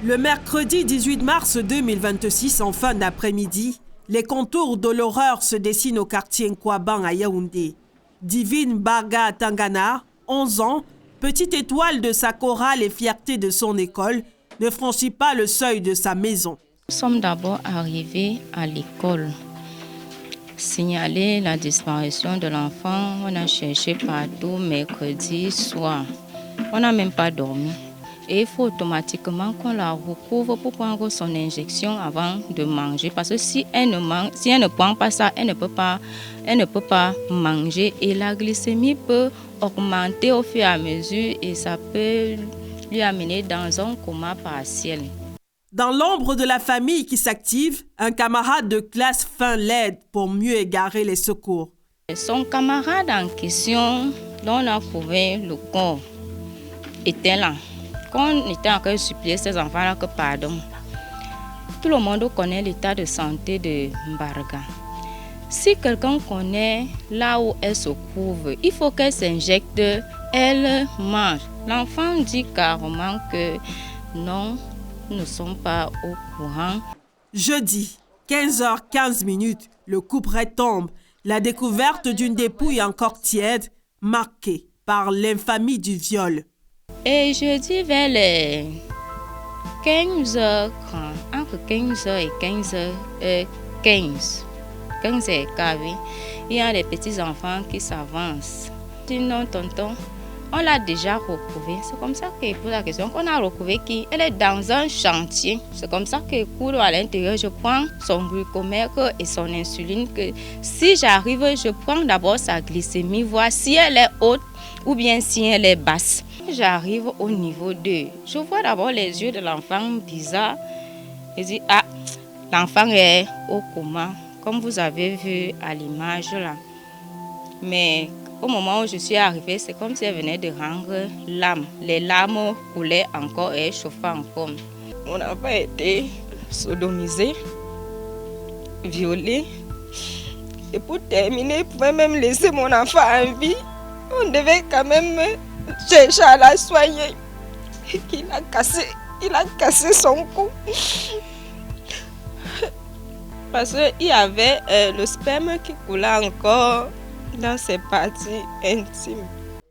Le mercredi 18 mars 2026, en fin d'après-midi, les contours de l'horreur se dessinent au quartier Nkwaban à Yaoundé. Divine Barga Tangana, 11 ans, petite étoile de sa chorale et fierté de son école, ne franchit pas le seuil de sa maison. Nous sommes d'abord arrivés à l'école. Signaler la disparition de l'enfant, on a cherché partout mercredi soir. On n'a même pas dormi. Et il faut automatiquement qu'on la recouvre pour prendre son injection avant de manger. Parce que si elle ne prend pas ça, elle ne peut pas manger. Et la glycémie peut augmenter au fur et à mesure et ça peut lui amener dans un coma partiel. Dans l'ombre de la famille qui s'active, un camarade de classe feint l'aide pour mieux égarer les secours. Son camarade en question, dont on a trouvé le corps, était là. Quand on était en train de supplier ces enfants-là que pardon, tout le monde connaît l'état de santé de Mbarga. Si quelqu'un connaît là où elle se trouve, il faut qu'elle s'injecte, elle mange. L'enfant dit carrément que non, nous ne sommes pas au courant. Jeudi, 15h15, le couperet tombe. La découverte d'une dépouille encore tiède, marquée par l'infamie du viol. Et jeudi vers les 15h30, entre 15h et 15h15, il y a des petits-enfants qui s'avancent. Dis non, tonton, on l'a déjà retrouvé. C'est comme ça qu'il pose la question. On a retrouvé qui? Elle est dans un chantier. C'est comme ça qu'il court à l'intérieur. Je prends son glucomètre et son insuline. Que si j'arrive, je prends d'abord sa glycémie, voir si elle est haute ou bien si elle est basse. J'arrive au niveau 2. Je vois d'abord les yeux de l'enfant bizarres. Je dis, ah, l'enfant est au coma, comme vous avez vu à l'image là. Mais au moment où je suis arrivée, c'est comme si elle venait de rendre l'âme. Les larmes coulaient encore et chauffaient encore. On n'a pas été sodomisé, violé. Et pour terminer, je pouvais même laisser mon enfant en vie. On devait quand même chercher à la soigner. Il a cassé son cou. Parce qu'il y avait le sperme qui coulait encore dans ses parties intimes.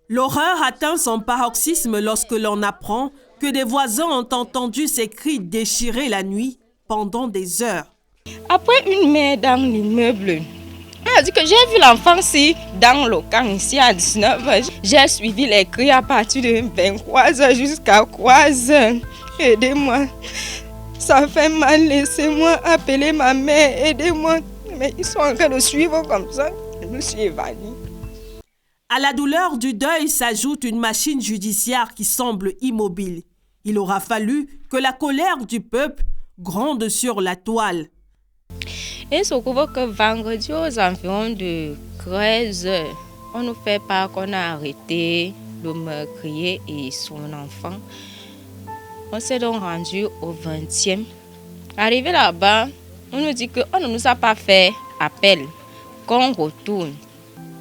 L'horreur atteint son paroxysme lorsque l'on apprend que des voisins ont entendu ces cris déchirés la nuit pendant des heures. Après une mère dans l'immeuble, elle a dit que j'ai vu l'enfant ici dans le camp ici à 19h. J'ai suivi les cris à partir de 23h jusqu'à 3h. Aidez-moi. Ça fait mal, laissez-moi appeler ma mère, aidez-moi. Mais ils sont en train de suivre comme ça. Je me suis évanouie. À la douleur du deuil s'ajoute une machine judiciaire qui semble immobile. Il aura fallu que la colère du peuple gronde sur la toile. Il se trouve que vendredi aux environs de 13h, on nous fait part qu'on a arrêté le meurtrier et son enfant. On s'est donc rendu au 20e. Arrivé là-bas, on nous dit qu'on ne nous a pas fait appel, qu'on retourne.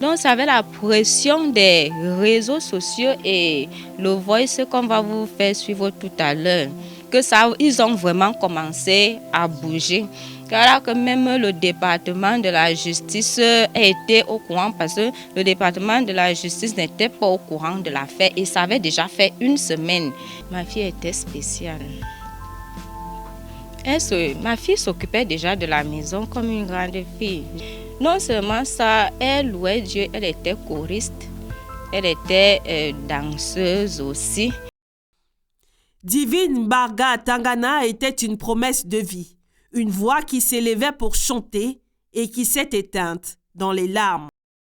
Donc, ça avait la pression des réseaux sociaux et le voice qu'on va vous faire suivre tout à l'heure. Que ça, ils ont vraiment commencé à bouger. Alors que même le département de la justice a été au courant parce que le département de la justice n'était pas au courant de l'affaire et ça avait déjà fait une semaine. Ma fille était spéciale. Ma fille s'occupait déjà de la maison comme une grande fille. Non seulement ça, elle louait Dieu, elle était choriste, elle était danseuse aussi. Divine Barga Tangana était une promesse de vie, une voix qui s'élevait pour chanter et qui s'est éteinte dans les larmes.